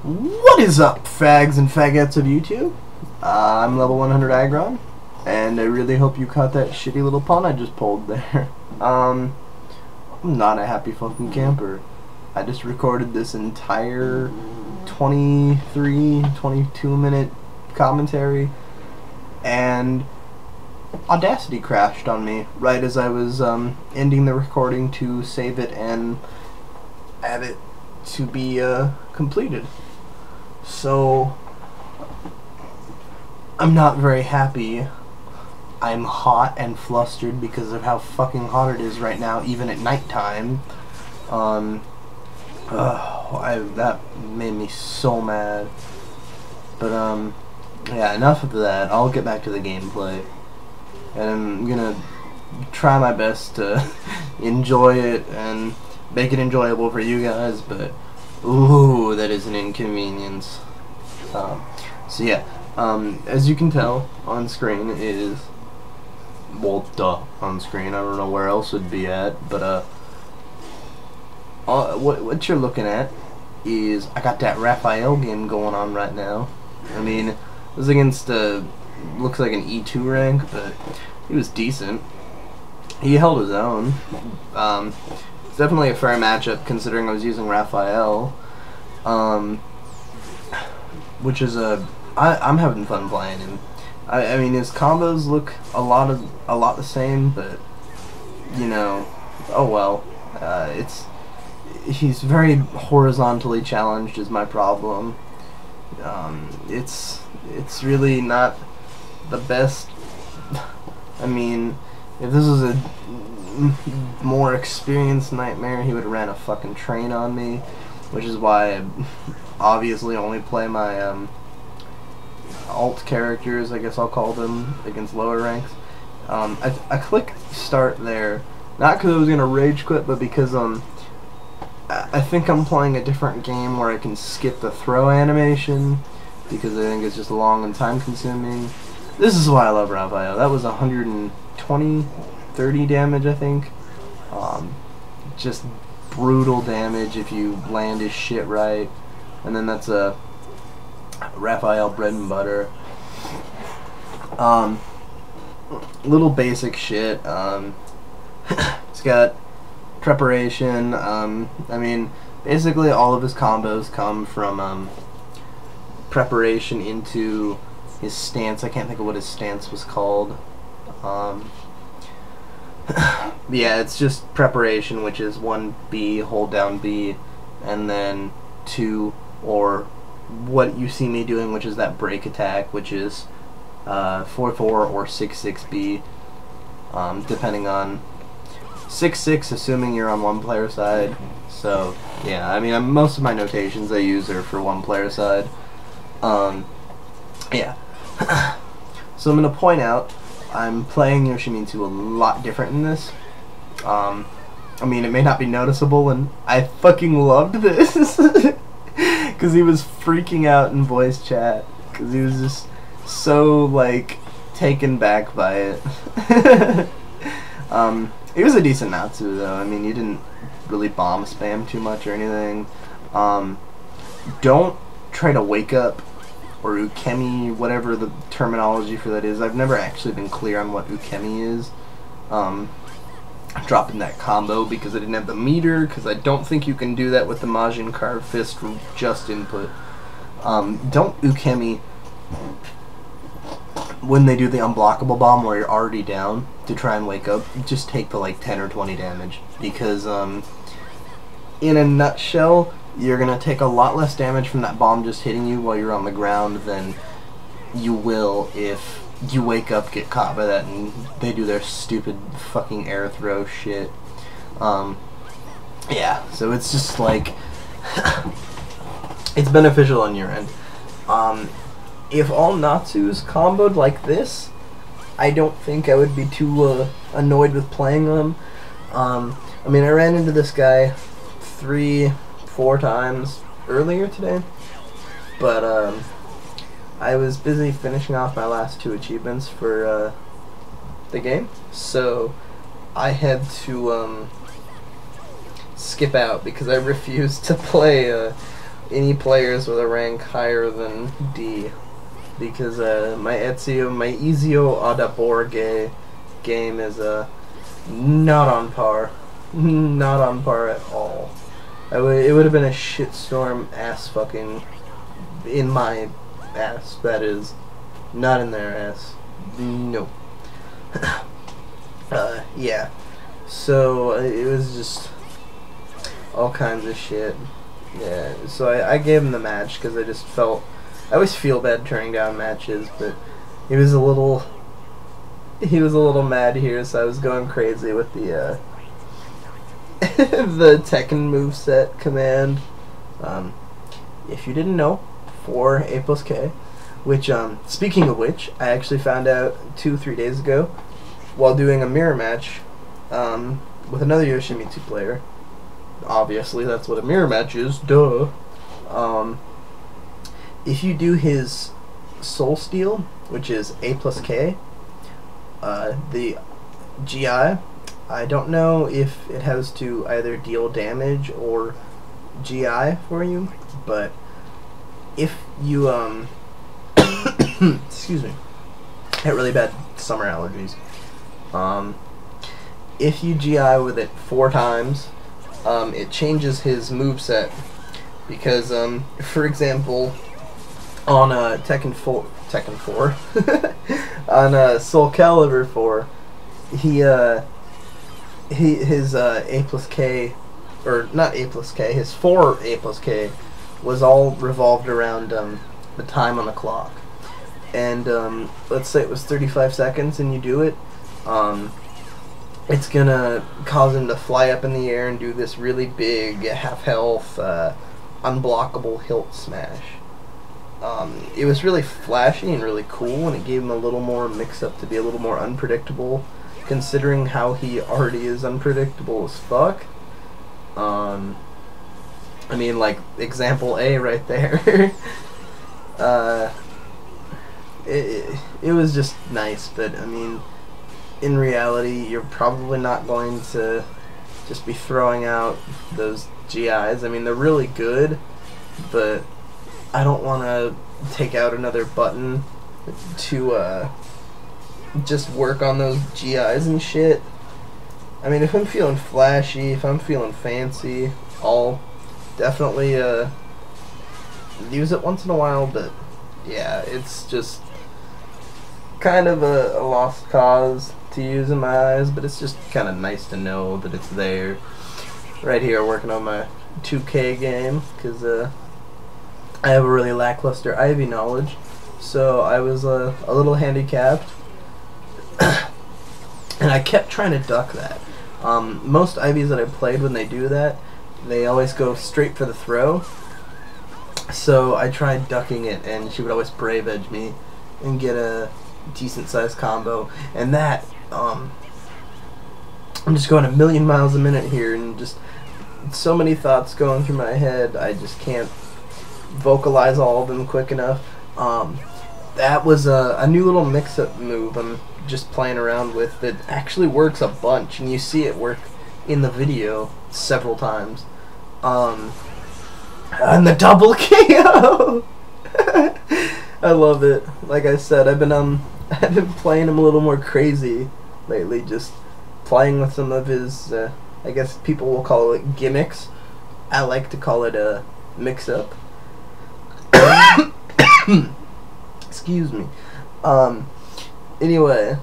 What is up, fags and faggots of YouTube? I'm level 100 Agron, and I really hope you caught that shitty little pun I just pulled there. I'm not a happy fucking camper. I just recorded this entire 22 minute commentary, and Audacity crashed on me right as I was ending the recording to save it and add it to be completed. So I'm not very happy. I'm hot and flustered because of how fucking hot it is right now, even at nighttime. That made me so mad. But yeah, enough of that. I'll get back to the gameplay, and I'm gonna try my best to enjoy it and make it enjoyable for you guys, but ooh, that is an inconvenience. So yeah, as you can tell on screen is, well, on screen, I don't know where else it'd be at, but what you're looking at is I got that Raphael game going on right now. I mean, it was against looks like an E2 rank, but he was decent. He held his own. It's definitely a fair matchup considering I was using Raphael, which is I'm having fun playing him. I mean, his combos look a lot the same, but you know, oh well. He's very horizontally challenged is my problem. It's really not the best. I mean, if this was a more experienced Nightmare, he would have ran a fucking train on me, which is why I obviously only play my alt characters, I guess I'll call them, against lower ranks. I clicked start there, not because I was gonna rage quit, but because I think I'm playing a different game where I can skip the throw animation, because I think it's just long and time consuming. This is why I love Raphael. That was 130 damage, I think. Just brutal damage if you land his shit right. And then that's a Raphael bread and butter. Little basic shit. It's got preparation. I mean, basically all of his combos come from preparation into his stance. I can't think of what his stance was called. Yeah, it's just preparation, which is 1B, hold down B, and then 2, or what you see me doing, which is that break attack, which is 4-4 or 6-6B, depending on 6-6, assuming you're on one player side. So yeah, I mean, most of my notations I use are for one player side. Yeah. So I'm gonna point out I'm playing Yoshimitsu a lot different in this. I mean, it may not be noticeable, and I fucking loved this because he was freaking out in voice chat because he was just so like taken back by it. He was a decent Natsu though. I mean, he didn't really bomb spam too much or anything. Don't try to wake up or ukemi, whatever the terminology for that is. I've never actually been clear on what ukemi is. Dropping that combo because I didn't have the meter, because I don't think you can do that with the Majin Carved Fist just input. Don't ukemi when they do the unblockable bomb where you're already down to try and wake up. Just take the like 10 or 20 damage, because in a nutshell, you're gonna take a lot less damage from that bomb just hitting you while you're on the ground than you will if you wake up, get caught by that, and they do their stupid fucking air throw shit. Yeah, so it's just like it's beneficial on your end. If all Natsus comboed like this, I don't think I would be too annoyed with playing them. I mean, I ran into this guy 3-4 times earlier today, but I was busy finishing off my last 2 achievements for the game, so I had to skip out because I refused to play any players with a rank higher than D, because my Ezio Adaborge game is not on par, not on par at all. It would have been a shitstorm ass fucking in my ass, that is, not in their ass. Nope. Yeah. So it was just all kinds of shit. Yeah. So I gave him the match because I just felt, I always feel bad turning down matches, but he was a little mad here, so I was going crazy with the the Tekken moveset command. If you didn't know, for A+K, which, speaking of which, I actually found out 2-3 days ago while doing a mirror match with another Yoshimitsu player. Obviously, that's what a mirror match is, duh. If you do his Soul Steal, which is A+K, the GI, I don't know if it has to either deal damage or GI for you, but if you, excuse me, I had really bad summer allergies. If you GI with it 4 times, it changes his moveset, because, for example, on Tekken 4, on Soul Calibur 4, his A+K, or not A+K, his 4 A+K was all revolved around the time on the clock. And let's say it was 35 seconds and you do it, it's gonna cause him to fly up in the air and do this really big half health unblockable hilt smash. It was really flashy and really cool, and it gave him a little more mix-up to be a little more unpredictable, considering how he already is unpredictable as fuck. I mean, like, example A right there. It was just nice, but, I mean, in reality, you're probably not going to just be throwing out those GIs. I mean, they're really good, but I don't want to take out another button to just work on those GIs and shit. I mean, if I'm feeling flashy, if I'm feeling fancy, I'll definitely use it once in a while, but yeah, it's just kind of a lost cause to use in my eyes, but it's just kind of nice to know that it's there. Right here, working on my 2K game, because I have a really lackluster Ivy knowledge, so I was a little handicapped, and I kept trying to duck that. Most Ivies that I played, when they do that, they always go straight for the throw, so I tried ducking it, and she would always brave edge me and get a decent sized combo, and that, I'm just going a million miles a minute here, and just so many thoughts going through my head, I just can't vocalize all of them quick enough. That was a new little mix-up move I'm just playing around with that actually works a bunch, and you see it work in the video several times. And the double KO! I love it. Like I said, I've been playing him a little more crazy lately, just playing with some of his, I guess people will call it gimmicks. I like to call it a mix-up. Excuse me. Anyway,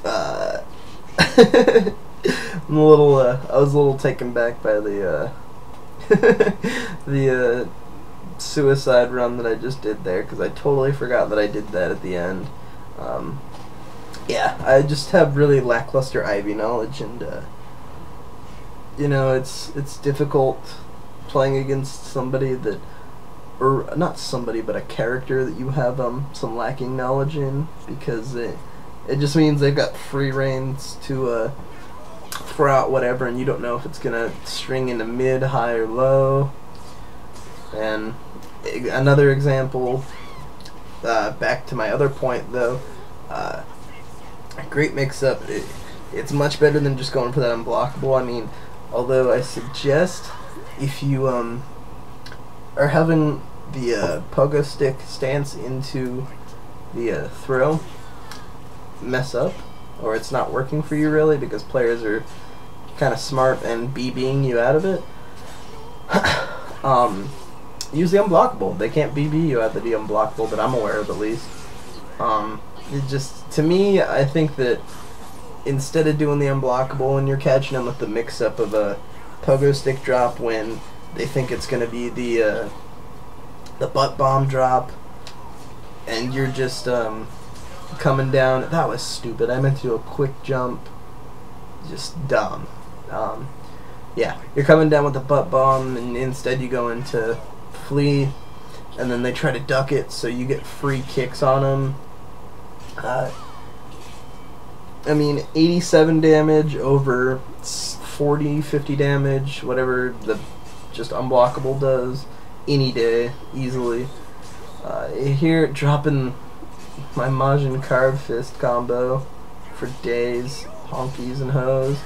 I'm a little, I was a little taken back by the, the, suicide run that I just did there, because I totally forgot that I did that at the end. Yeah, I just have really lackluster Ivy knowledge, and, you know, it's difficult playing against somebody that, or not somebody, but a character that you have some lacking knowledge in, because it just means they've got free reins to throw out whatever, and you don't know if it's gonna string into mid, high, or low. And another example, back to my other point though, a great mix-up, it's much better than just going for that unblockable. I mean, although I suggest if you are having the pogo stick stance into the throw mess up, or it's not working for you really because players are kind of smart and BBing you out of it, use the unblockable. They can't BB you out of the unblockable that I'm aware of, at least. It just, to me, I think that instead of doing the unblockable and you're catching them with the mix-up of a pogo stick drop when they think it's going to be the butt bomb drop, and you're just coming down. That was stupid. I meant to do a quick jump. Just dumb. Yeah, you're coming down with the butt bomb, and instead you go into flee, and then they try to duck it, so you get free kicks on them. I mean, 87 damage over 40, 50 damage, whatever the just unblockable does, any day, easily. Here, dropping my Majin Carve Fist combo for days, honkies and hoes.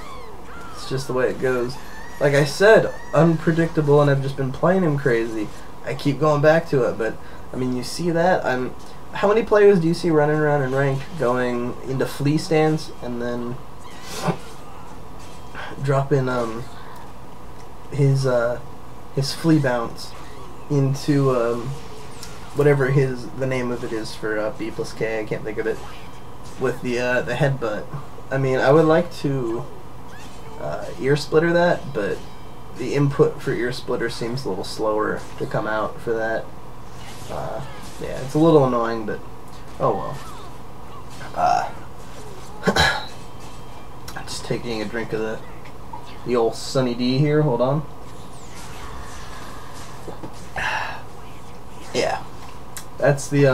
It's just the way it goes. Like I said, unpredictable, and I've just been playing him crazy. I keep going back to it, but, I mean, you see that? How many players do you see running around in ranked going into flee stance and then dropping his flee bounce into whatever the name of it is for B plus K, I can't think of it, with the headbutt. I mean, I would like to ear splitter that, but the input for ear splitter seems a little slower to come out for that. Yeah, it's a little annoying, but oh well. I'm just taking a drink of the old Sunny D here. Hold on. Yeah, that's the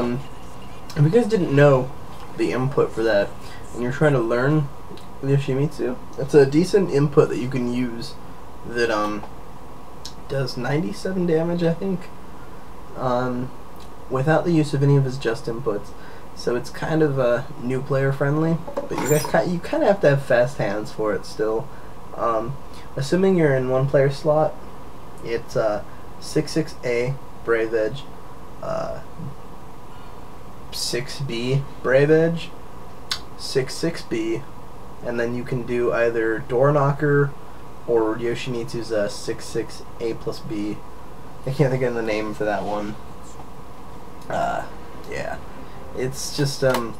if you guys didn't know the input for that, and you're trying to learn the Yoshimitsu, that's a decent input that you can use that does 97 damage, I think, without the use of any of his just inputs. So it's kind of new player friendly, but you kind of have to have fast hands for it still. Assuming you're in one player slot, it's 6-6A Brave Edge, 6B Brave Edge, 6-6B, and then you can do either Door Knocker or Yoshimitsu's 6-6A plus B. I can't think of the name for that one. Yeah, it's just a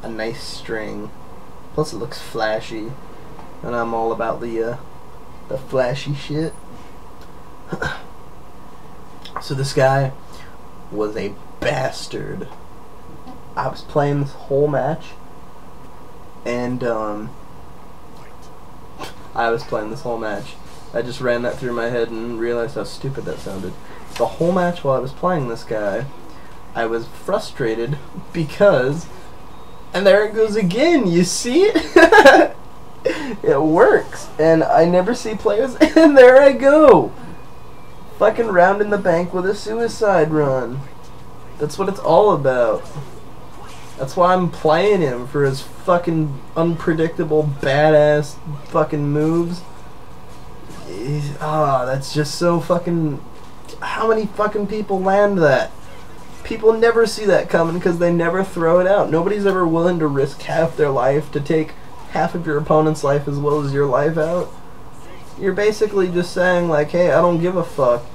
nice string. Plus it looks flashy, and I'm all about the flashy shit. So this guy was a bastard. I was playing this whole match, and I just ran that through my head and realized how stupid that sounded. The whole match while I was playing this guy, I was frustrated because, and there it goes again, you see it? It works, and I never see players, and there I go! Fucking round in the bank with a suicide run. That's what it's all about. That's why I'm playing him, for his fucking unpredictable, badass fucking moves. That's just so fucking... How many fucking people land that? People never see that coming because they never throw it out. Nobody's ever willing to risk half their life to take half of your opponent's life as well as your life out. You're basically just saying, like, hey, I don't give a fuck.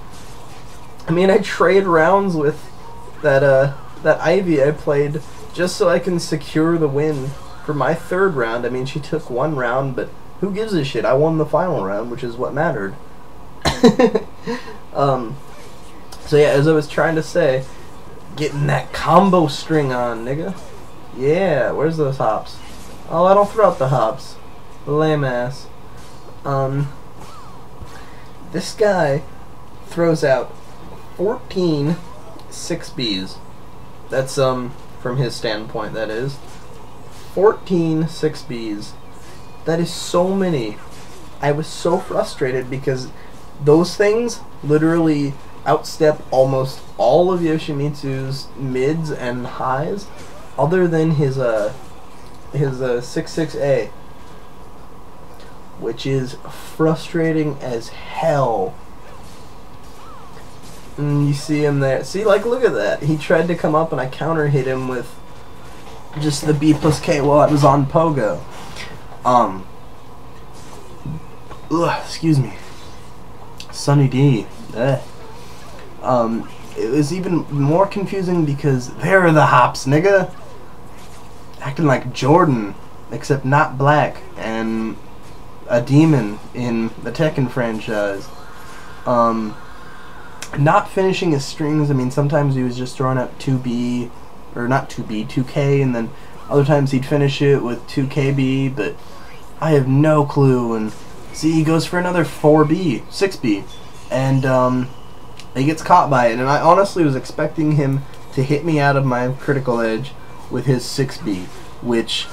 I mean, I trade rounds with that Ivy I played just so I can secure the win for my third round. I mean, she took one round, but who gives a shit? I won the final round, which is what mattered. So yeah, as I was trying to say, getting that combo string on, nigga. Yeah, where's those hops? Oh, I don't throw out the hops. Lame ass. This guy throws out 14 6Bs. That's, from his standpoint, that is. 14 6Bs. That is so many. I was so frustrated because those things literally outstep almost all of Yoshimitsu's mids and highs, other than his 6-6A, which is frustrating as hell. And you see him there. See, like, look at that. He tried to come up and I counter hit him with just the B plus K while I was on Pogo. Excuse me. Sunny D. It was even more confusing because there are the hops, nigga. Acting like Jordan, except not black, and a demon in the Tekken franchise. Not finishing his strings. I mean, sometimes he was just throwing out 2B, or not 2B, 2K, and then other times he'd finish it with 2KB, but I have no clue. And see, he goes for another 4B, 6B, and he gets caught by it. And I honestly was expecting him to hit me out of my critical edge with his 6B, which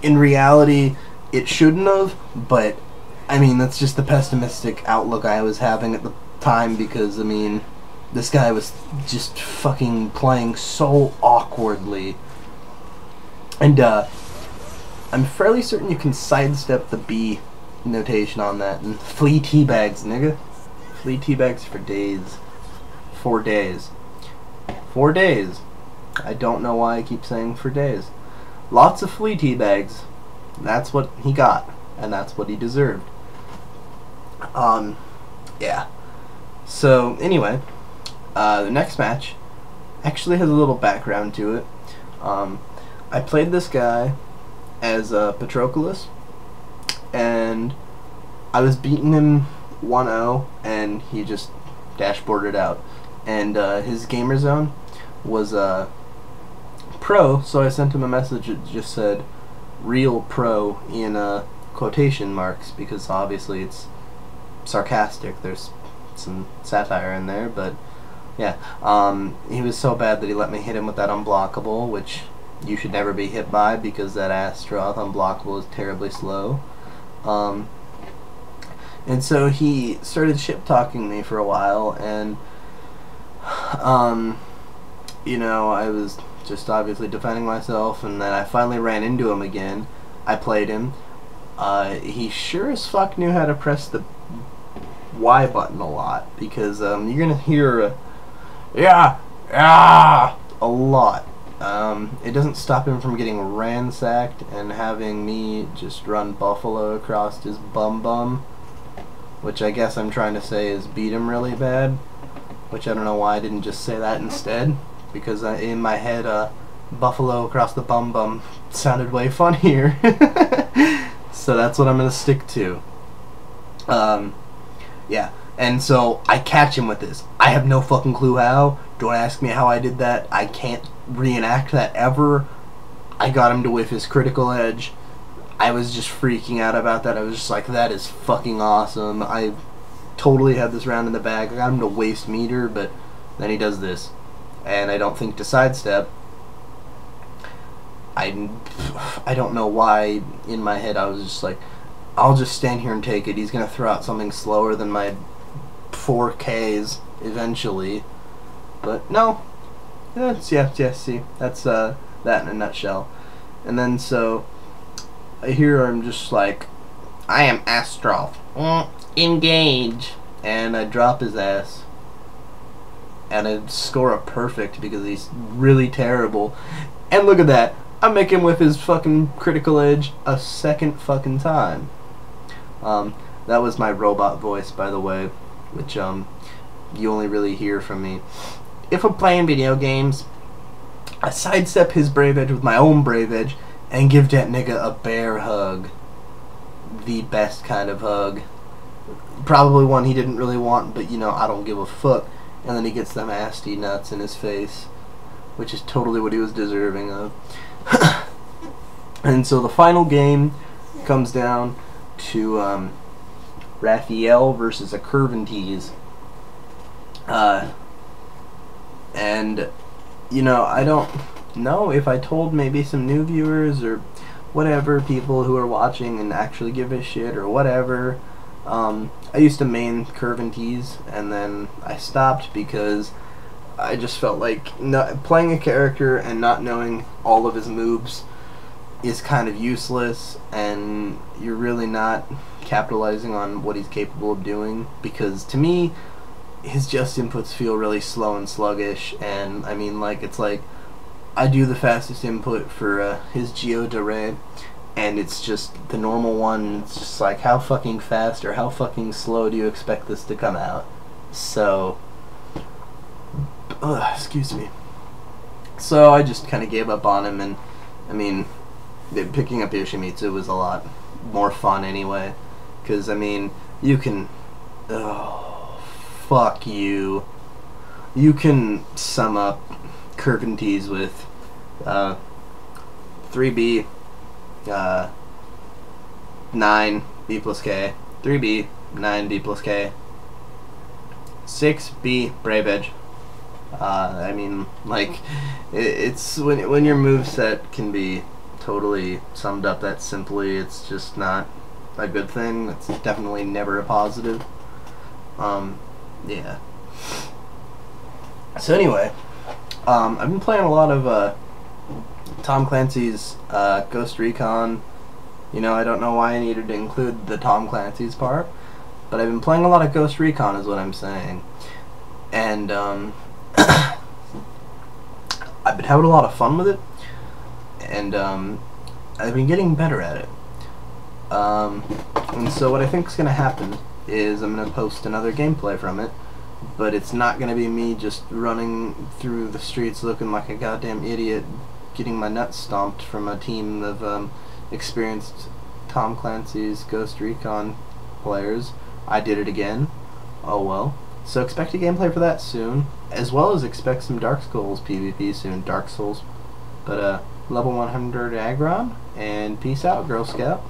in reality it shouldn't have, but I mean, that's just the pessimistic outlook I was having at the time, because I mean, this guy was just fucking playing so awkwardly. And I'm fairly certain you can sidestep the B notation on that. And flea teabags, nigga. Flea teabags for days. 4 days. 4 days. I don't know why I keep saying for days. Lots of flea teabags. That's what he got, and that's what he deserved. Yeah. So anyway, the next match actually has a little background to it. I played this guy as Patroclus, and I was beating him 1-0, and he just dashboarded out. And his gamer zone was pro, so I sent him a message that just said "real pro" in quotation marks, because obviously it's sarcastic. There's some satire in there, but yeah. He was so bad that he let me hit him with that unblockable, which you should never be hit by, because that Astroth unblockable is terribly slow. And so he started shit-talking me for a while, and you know, I was just obviously defending myself, and then I finally ran into him again. I played him. He sure as fuck knew how to press the Y button a lot, because you're gonna hear yeah, a lot. It doesn't stop him from getting ransacked and having me just run Buffalo across his bum, which I guess I'm trying to say is beat him really bad, which I don't know why I didn't just say that instead, because in my head Buffalo across the bum sounded way funnier. So that's what I'm gonna stick to. Yeah, and so I catch him with this. I have no fucking clue how. Don't ask me how I did that. I can't reenact that ever. I got him to whiff his critical edge. I was just freaking out about that. I was just like, that is fucking awesome. I totally had this round in the bag. I got him to waste meter, but then he does this. And I don't think to sidestep. I don't know why in my head I was just like, I'll just stand here and take it. He's going to throw out something slower than my 4Ks eventually. But no. See, that's that in a nutshell. And then so here I'm just like, I am Astroth. Engage. And I drop his ass. And I score a perfect because he's really terrible. And look at that. I make him with his fucking critical edge a second fucking time. That was my robot voice, by the way, which you only really hear from me if I'm playing video games. I sidestep his brave edge with my own brave edge and give that nigga a bear hug. The best kind of hug. Probably one he didn't really want, but you know, I don't give a fuck. And then he gets them nasty nuts in his face, which is totally what he was deserving of. And so the final game comes down to Raphael versus a Curventese. And you know, I don't know if I told maybe some new viewers or whatever, people who are watching and actually give a shit or whatever. I used to main Curventese, and then I stopped because I just felt like playing a character and not knowing all of his moves is kind of useless, and you're really not capitalizing on what he's capable of doing, because to me his just inputs feel really slow and sluggish, and I mean, like, it's like I do the fastest input for his Geoduray, and it's just the normal one. It's just like, how fucking fast or how fucking slow do you expect this to come out? So, excuse me. So I just kind of gave up on him, and I mean, picking up Yoshimitsu was a lot more fun anyway, because I mean, you can, oh, fuck you. You can sum up Curventese with 3B, 9 B plus K, 3B, 9 B plus K, 6B Brave Edge. I mean, like, it's when your moveset can be totally summed up that simply, it's just not a good thing. It's definitely never a positive. Yeah. So anyway, I've been playing a lot of Tom Clancy's Ghost Recon. You know, I don't know why I needed to include the Tom Clancy's part, but I've been playing a lot of Ghost Recon is what I'm saying. And I've been having a lot of fun with it, and I've been getting better at it. And so what I think is going to happen is I'm going to post another gameplay from it, but it's not going to be me just running through the streets looking like a goddamn idiot, getting my nuts stomped from a team of experienced Tom Clancy's Ghost Recon players. I did it again. Oh well. So expect a gameplay for that soon, as well as expect some Dark Souls PvP soon. Dark Souls. But level 100 Aggron, and peace out, Girl Scout.